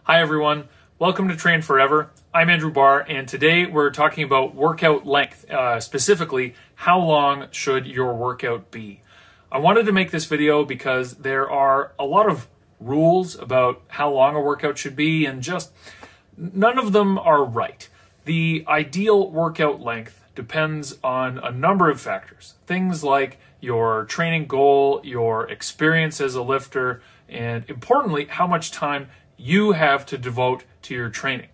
Hi everyone, welcome to Train Forever. I'm Andrew Barr, and today we're talking about workout length, specifically how long should your workout be. I wanted to make this video because there are a lot of rules about how long a workout should be, and just none of them are right. The ideal workout length depends on a number of factors. Things like your training goal, your experience as a lifter, and importantly, how much time you have to devote to your training.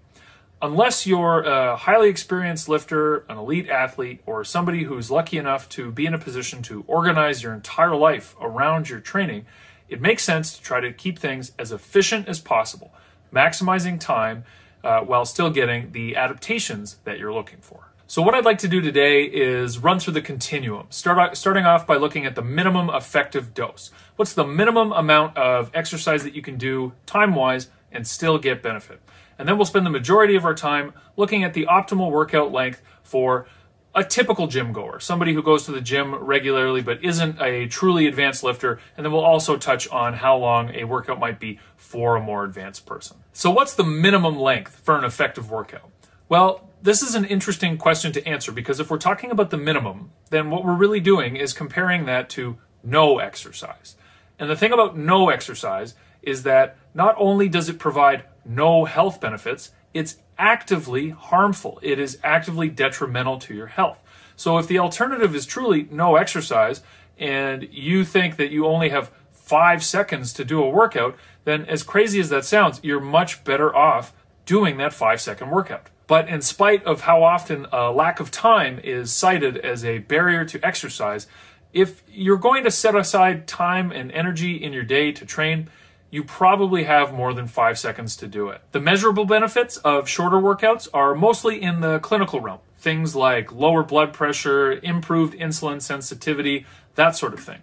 Unless you're a highly experienced lifter, an elite athlete, or somebody who's lucky enough to be in a position to organize your entire life around your training, it makes sense to try to keep things as efficient as possible, maximizing time while still getting the adaptations that you're looking for. So what I'd like to do today is run through the continuum, starting off by looking at the minimum effective dose. What's the minimum amount of exercise that you can do time-wise and still get benefit? And then we'll spend the majority of our time looking at the optimal workout length for a typical gym goer, somebody who goes to the gym regularly but isn't a truly advanced lifter. And then we'll also touch on how long a workout might be for a more advanced person. So what's the minimum length for an effective workout? Well, this is an interesting question to answer, because if we're talking about the minimum, then what we're really doing is comparing that to no exercise. And the thing about no exercise is that not only does it provide no health benefits, it's actively harmful. It is actively detrimental to your health. So if the alternative is truly no exercise, and you think that you only have 5 seconds to do a workout, then as crazy as that sounds, you're much better off doing that 5-second workout. But in spite of how often a lack of time is cited as a barrier to exercise, if you're going to set aside time and energy in your day to train, you probably have more than 5 seconds to do it. The measurable benefits of shorter workouts are mostly in the clinical realm. Things like lower blood pressure, improved insulin sensitivity, that sort of thing.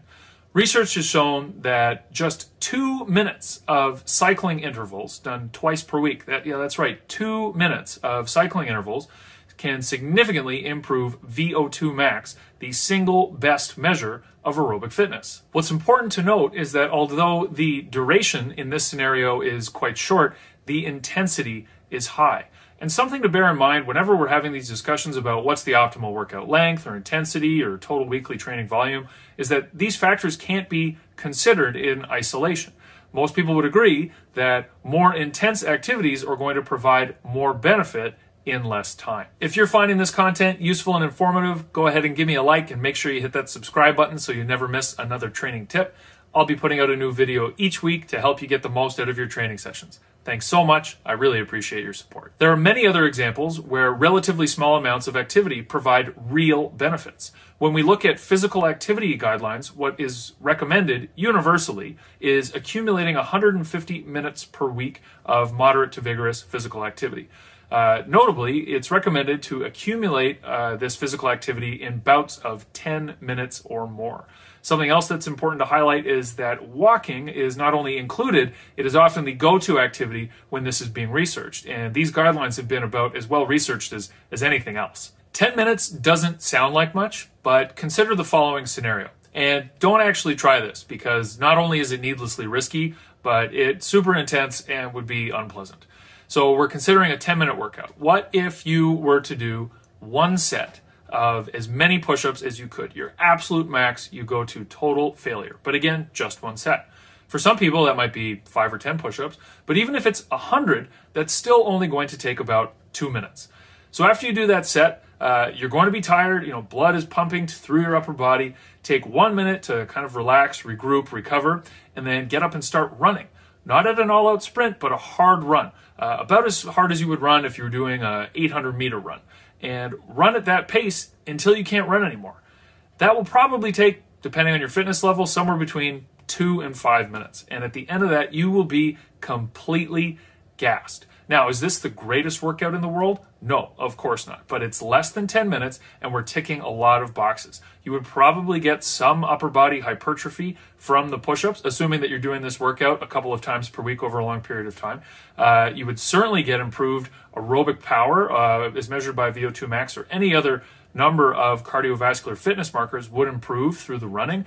Research has shown that just 2 minutes of cycling intervals done twice per week, that's right, 2 minutes of cycling intervals can significantly improve VO2 max, the single best measure of aerobic fitness. What's important to note is that although the duration in this scenario is quite short, the intensity is high. And something to bear in mind whenever we're having these discussions about what's the optimal workout length or intensity or total weekly training volume is that these factors can't be considered in isolation. Most people would agree that more intense activities are going to provide more benefit in less time. If you're finding this content useful and informative, go ahead and give me a like and make sure you hit that subscribe button so you never miss another training tip. I'll be putting out a new video each week to help you get the most out of your training sessions. Thanks so much. I really appreciate your support. There are many other examples where relatively small amounts of activity provide real benefits. When we look at physical activity guidelines, what is recommended universally is accumulating 150 minutes per week of moderate to vigorous physical activity. Notably, it's recommended to accumulate this physical activity in bouts of 10 minutes or more. Something else that's important to highlight is that walking is not only included, it is often the go-to activity when this is being researched. And these guidelines have been about as well researched as anything else. 10 minutes doesn't sound like much, but consider the following scenario. And don't actually try this, because not only is it needlessly risky, but it's super intense and would be unpleasant. So we're considering a 10-minute workout. What if you were to do one set of as many push-ups as you could? Your absolute max, you go to total failure. But again, just one set. For some people, that might be 5 or 10 push-ups. But even if it's 100, that's still only going to take about 2 minutes. So after you do that set, you're going to be tired. Blood is pumping through your upper body. Take 1 minute to kind of relax, regroup, recover, and then get up and start running. Not at an all-out sprint, but a hard run. About as hard as you would run if you were doing an 800-meter run. And run at that pace until you can't run anymore. That will probably take, depending on your fitness level, somewhere between 2 and 5 minutes. And at the end of that, you will be completely gassed. Now, is this the greatest workout in the world? No, of course not. But it's less than 10 minutes, and we're ticking a lot of boxes. You would probably get some upper body hypertrophy from the push-ups, assuming that you're doing this workout a couple of times per week over a long period of time. You would certainly get improved aerobic power, as measured by VO2 max, or any other number of cardiovascular fitness markers would improve through the running.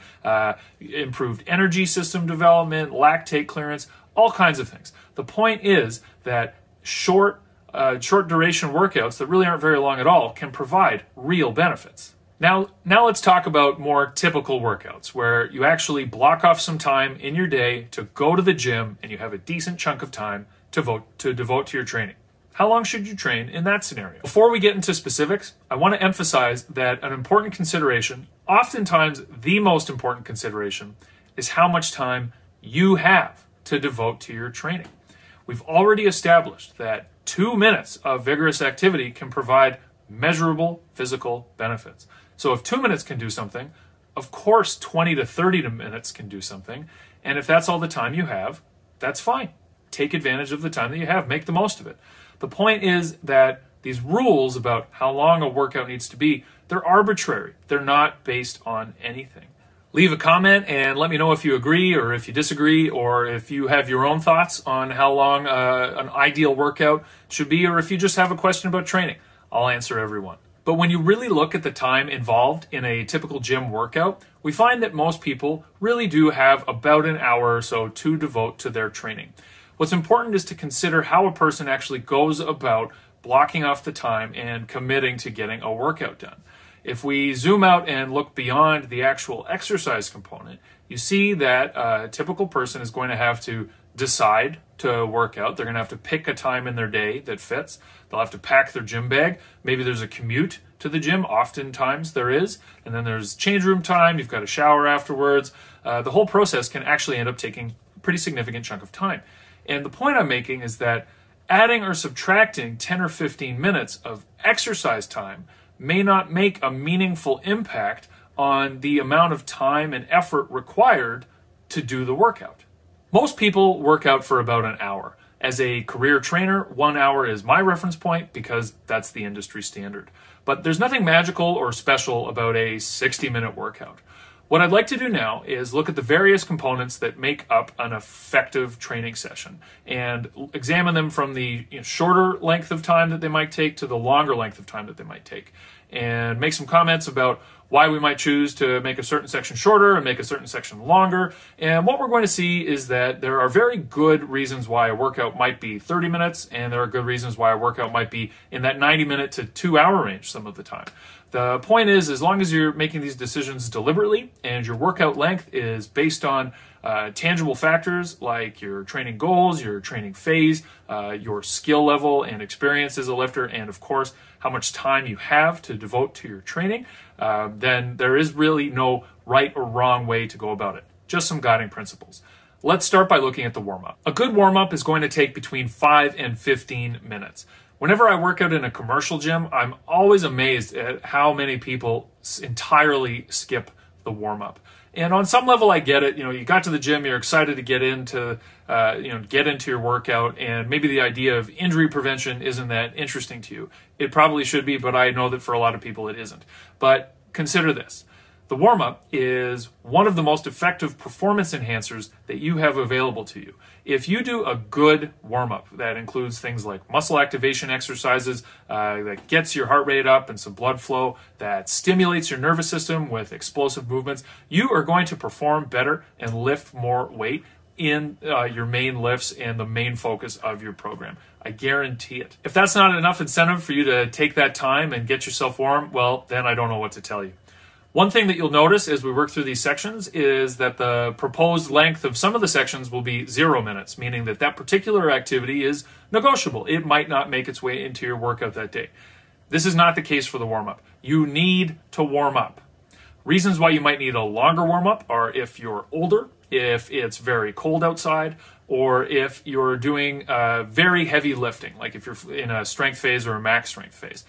Improved energy system development, lactate clearance, all kinds of things. The point is that short duration workouts that really aren't very long at all can provide real benefits. Now let's talk about more typical workouts where you actually block off some time in your day to go to the gym and you have a decent chunk of time to devote to your training. How long should you train in that scenario? Before we get into specifics, I want to emphasize that an important consideration, oftentimes the most important consideration, is how much time you have to devote to your training. We've already established that 2 minutes of vigorous activity can provide measurable physical benefits. So if 2 minutes can do something, of course 20 to 30 minutes can do something. And if that's all the time you have, that's fine. Take advantage of the time that you have. Make the most of it. The point is that these rules about how long a workout needs to be, they're arbitrary. They're not based on anything. Leave a comment and let me know if you agree or if you disagree or if you have your own thoughts on how long an ideal workout should be, or if you just have a question about training. I'll answer everyone. But when you really look at the time involved in a typical gym workout, we find that most people really do have about an hour or so to devote to their training. What's important is to consider how a person actually goes about blocking off the time and committing to getting a workout done. If we zoom out and look beyond the actual exercise component, you see that a typical person is going to have to decide to work out. They're going to have to pick a time in their day that fits. They'll have to pack their gym bag. Maybe there's a commute to the gym. Oftentimes there is. And then there's change room time. You've got to shower afterwards. The whole process can actually end up taking a pretty significant chunk of time. And the point I'm making is that adding or subtracting 10 or 15 minutes of exercise time may not make a meaningful impact on the amount of time and effort required to do the workout. Most people work out for about an hour. As a career trainer, 1 hour is my reference point because that's the industry standard. But there's nothing magical or special about a 60-minute workout. What I'd like to do now is look at the various components that make up an effective training session and examine them from the shorter length of time that they might take to the longer length of time that they might take, and make some comments about why we might choose to make a certain section shorter and make a certain section longer. And what we're going to see is that there are very good reasons why a workout might be 30 minutes, and there are good reasons why a workout might be in that 90-minute to 2-hour range some of the time. The point is, as long as you're making these decisions deliberately and your workout length is based on tangible factors like your training goals, your training phase, your skill level and experience as a lifter, and of course, how much time you have to devote to your training, then there is really no right or wrong way to go about it. Just some guiding principles. Let's start by looking at the warm-up. A good warm-up is going to take between 5 and 15 minutes. Whenever I work out in a commercial gym, I'm always amazed at how many people entirely skip the warm-up. And on some level, I get it. You got to the gym, you're excited to get into your workout, and maybe the idea of injury prevention isn't that interesting to you. It probably should be, but I know that for a lot of people it isn't. But consider this. The warm-up is one of the most effective performance enhancers that you have available to you. If you do a good warm-up that includes things like muscle activation exercises, that gets your heart rate up and some blood flow, that stimulates your nervous system with explosive movements, you are going to perform better and lift more weight in your main lifts and the main focus of your program. I guarantee it. If that's not enough incentive for you to take that time and get yourself warm, well, then I don't know what to tell you. One thing that you'll notice as we work through these sections is that the proposed length of some of the sections will be 0 minutes, meaning that that particular activity is negotiable. It might not make its way into your workout that day. This is not the case for the warm-up. You need to warm up. Reasons why you might need a longer warm-up are if you're older, if it's very cold outside, or if you're doing very heavy lifting, like if you're in a strength phase or a max strength phase.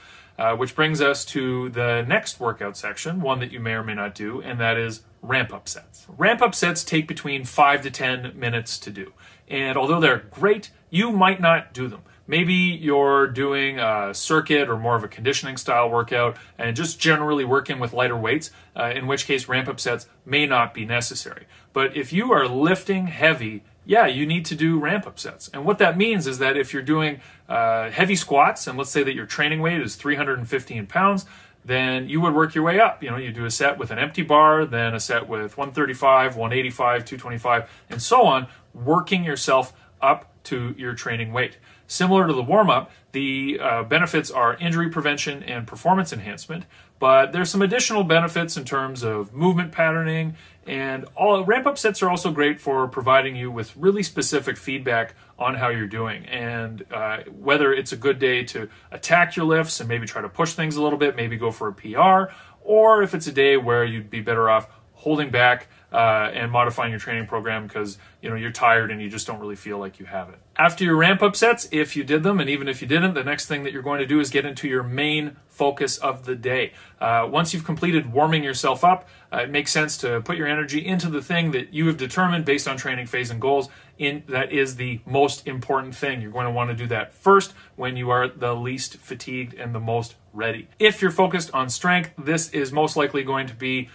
Which brings us to the next workout section, one that you may or may not do, and that is ramp-up sets. Ramp-up sets take between 5 to 10 minutes to do. And although they're great, you might not do them. Maybe you're doing a circuit or more of a conditioning style workout and just generally working with lighter weights, in which case ramp-up sets may not be necessary. But if you are lifting heavy, yeah, you need to do ramp-up sets. And what that means is that if you're doing heavy squats, and let's say that your training weight is 315 pounds, then you would work your way up. You do a set with an empty bar, then a set with 135, 185, 225, and so on, working yourself up to your training weight. Similar to the warm-up, the benefits are injury prevention and performance enhancement, but there's some additional benefits in terms of movement patterning, and all ramp-up sets are also great for providing you with really specific feedback on how you're doing, and whether it's a good day to attack your lifts and maybe try to push things a little bit, maybe go for a PR, or if it's a day where you'd be better off holding back and modifying your training program because you're tired and you just don't really feel like you have it. After your ramp-up sets, if you did them, and even if you didn't, the next thing that you're going to do is get into your main focus of the day. Once you've completed warming yourself up, it makes sense to put your energy into the thing that you have determined based on training phase and goals that is the most important thing. You're going to want to do that first when you are the least fatigued and the most ready. If you're focused on strength, this is most likely going to be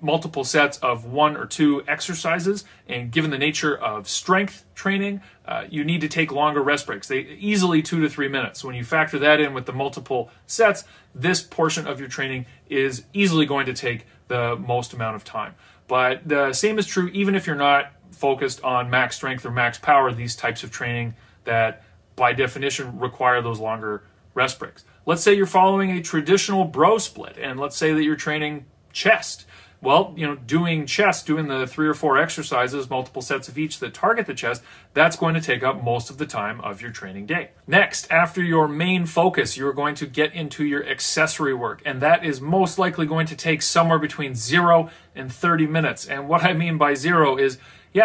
multiple sets of 1 or 2 exercises, and given the nature of strength training, you need to take longer rest breaks. They easily 2 to 3 minutes. When you factor that in with the multiple sets, this portion of your training is easily going to take the most amount of time. But the same is true even if you're not focused on max strength or max power, these types of training that by definition require those longer rest breaks. Let's say you're following a traditional bro split, and let's say that you're training chest. Well, doing chest, doing the 3 or 4 exercises, multiple sets of each that target the chest, that's going to take up most of the time of your training day. Next, after your main focus, you're going to get into your accessory work, and that is most likely going to take somewhere between 0 and 30 minutes. And what I mean by 0 is,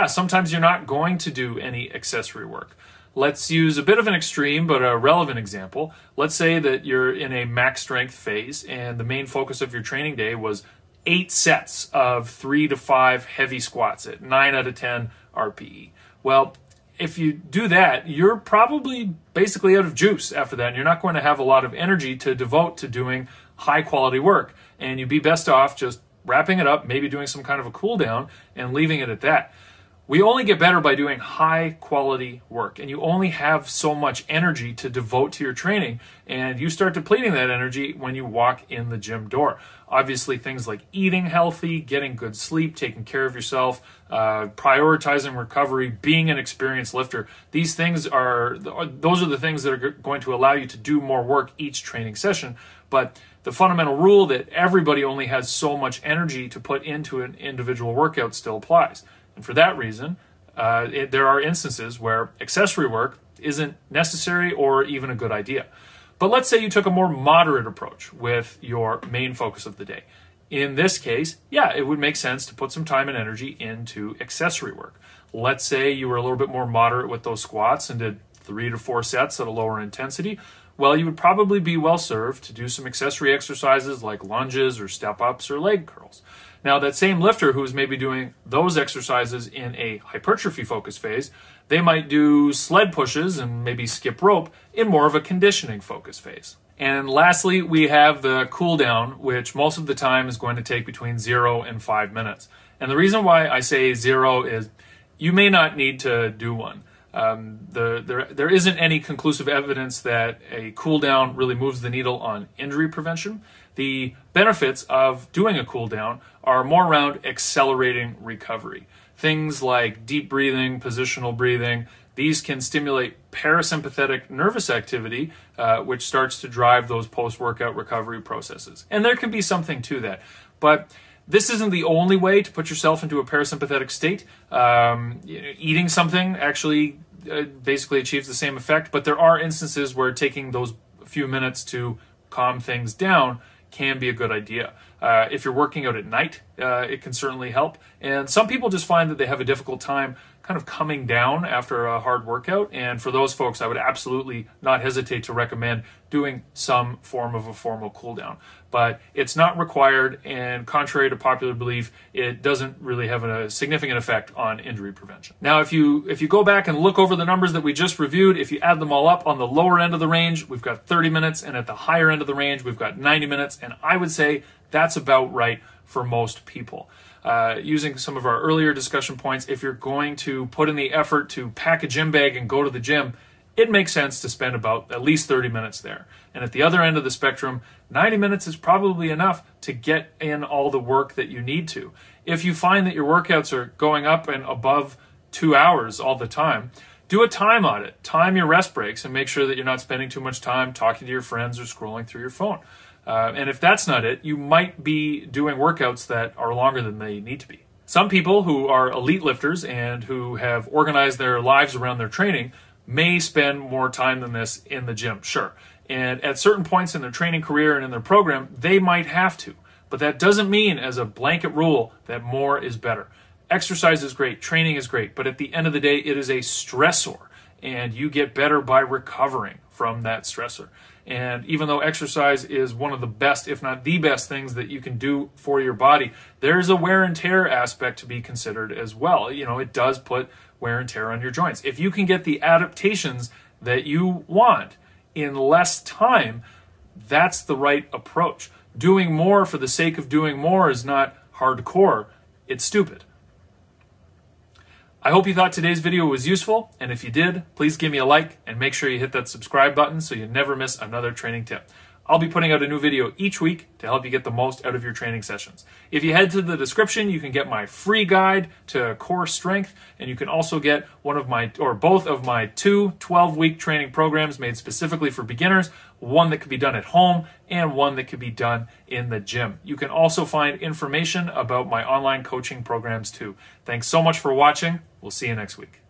sometimes you're not going to do any accessory work. Let's use a bit of an extreme but a relevant example. Let's say that you're in a max strength phase and the main focus of your training day was 8 sets of 3 to 5 heavy squats at 9 out of 10 RPE. Well, if you do that, you're probably basically out of juice after that, and you're not going to have a lot of energy to devote to doing high quality work. And you'd be best off just wrapping it up, maybe doing some kind of a cool down and leaving it at that. We only get better by doing high quality work, and you only have so much energy to devote to your training, and you start depleting that energy when you walk in the gym door. Obviously, things like eating healthy, getting good sleep, taking care of yourself, prioritizing recovery, being an experienced lifter, those are the things that are going to allow you to do more work each training session. But the fundamental rule that everybody only has so much energy to put into an individual workout still applies. And for that reason, there are instances where accessory work isn't necessary or even a good idea. But let's say you took a more moderate approach with your main focus of the day. In this case, it would make sense to put some time and energy into accessory work. Let's say you were a little bit more moderate with those squats and did 3 to 4 sets at a lower intensity. Well, you would probably be well served to do some accessory exercises like lunges or step-ups or leg curls. Now, that same lifter who's maybe doing those exercises in a hypertrophy focus phase, they might do sled pushes and maybe skip rope in more of a conditioning focus phase. And lastly, we have the cool down, which most of the time is going to take between 0 and 5 minutes. And the reason why I say 0 is you may not need to do one. There isn't any conclusive evidence that a cool down really moves the needle on injury prevention. The benefits of doing a cool down are more around accelerating recovery. Things like deep breathing, positional breathing, these can stimulate parasympathetic nervous activity, which starts to drive those post-workout recovery processes. And there can be something to that. But this isn't the only way to put yourself into a parasympathetic state. Eating something actually basically achieves the same effect, but there are instances where taking those few minutes to calm things down can be a good idea. If you're working out at night, it can certainly help. And some people just find that they have a difficult time kind of coming down after a hard workout. And for those folks, I would absolutely not hesitate to recommend doing some form of a formal cool down. But it's not required, and contrary to popular belief, it doesn't really have a significant effect on injury prevention. Now, if you go back and look over the numbers that we just reviewed, if you add them all up, on the lower end of the range, we've got 30 minutes, and at the higher end of the range, we've got 90 minutes, and I would say that's about right for most people. Using some of our earlier discussion points, if you're going to put in the effort to pack a gym bag and go to the gym, it makes sense to spend about at least 30 minutes there. And at the other end of the spectrum, 90 minutes is probably enough to get in all the work that you need to. If you find that your workouts are going up and above 2 hours all the time, do a time audit. Time your rest breaks and make sure that you're not spending too much time talking to your friends or scrolling through your phone. And if that's not it, you might be doing workouts that are longer than they need to be. Some people who are elite lifters and who have organized their lives around their training may spend more time than this in the gym, sure. And at certain points in their training career and in their program, they might have to. But that doesn't mean, as a blanket rule, that more is better. Exercise is great, training is great, but at the end of the day, it is a stressor, and you get better by recovering from that stressor. And even though exercise is one of the best, if not the best things that you can do for your body, there's a wear and tear aspect to be considered as well. You know, it does put wear and tear on your joints. If you can get the adaptations that you want in less time, that's the right approach. Doing more for the sake of doing more is not hardcore, it's stupid. I hope you thought today's video was useful, and if you did, please give me a like and make sure you hit that subscribe button so you never miss another training tip. I'll be putting out a new video each week to help you get the most out of your training sessions. If you head to the description, you can get my free guide to core strength, and you can also get one of my, or both of my 2 12-week training programs made specifically for beginners, one that could be done at home and one that could be done in the gym. You can also find information about my online coaching programs too. Thanks so much for watching. We'll see you next week.